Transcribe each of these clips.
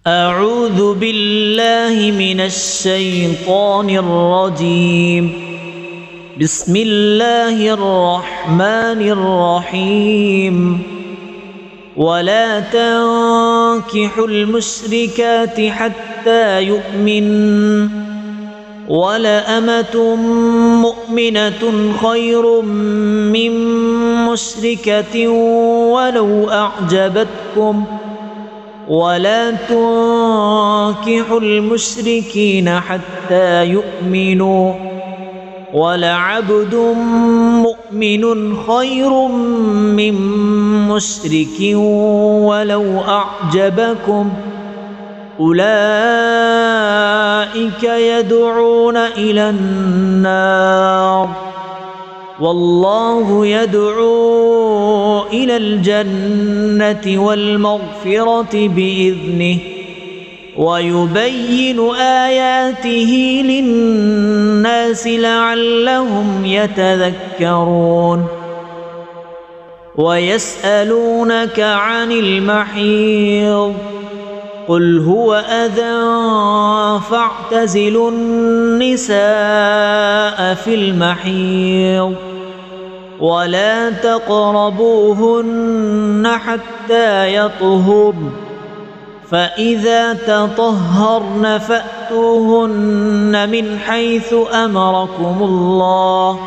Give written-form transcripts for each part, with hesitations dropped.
أعوذ بالله من الشيطان الرجيم. بسم الله الرحمن الرحيم. ولا تنكحوا المشركات حتى يؤمن، ولأمة مؤمنة خير من مشركة ولو أعجبتكم. ولا تنكحوا المشركين حتى يؤمنوا، ولعبد مؤمن خير من مشرك ولو أعجبكم. أولئك يدعون إلى النار، والله يدعو إلى الجنة والمغفرة بإذنه، ويبين آياته للناس لعلهم يتذكرون. ويسألونك عن المحيض، قل هو أذى فاعتزلوا النساء في المحيض، ولا تقربوهن حتى يطهرن، فإذا تطهرن فأتوهن من حيث أمركم الله،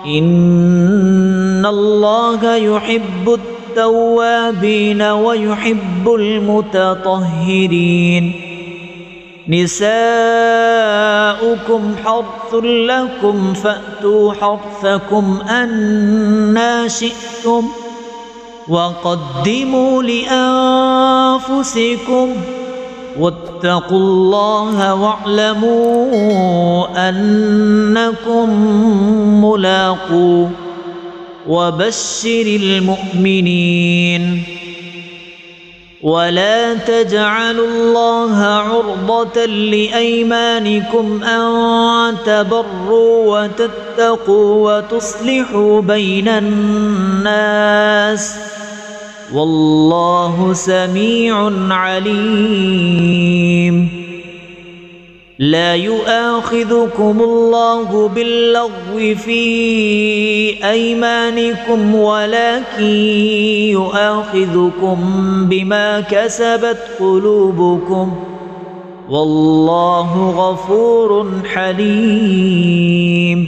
إن الله يحب التوابين ويحب المتطهرين. نساؤكم حرث لكم فأتوا حرثكم أنى شئتم، وقدموا لأنفسكم، واتقوا الله واعلموا أنكم ملاقوه، وبشر المؤمنين. ولا تجعلوا الله عرضة لأيمانكم أن تبروا وتتقوا وتصلحوا بين الناس، والله سميع عليم. لا يؤاخذكم الله باللغو في أيمانكم، ولكن يؤاخذكم بما كسبت قلوبكم، والله غفور حليم.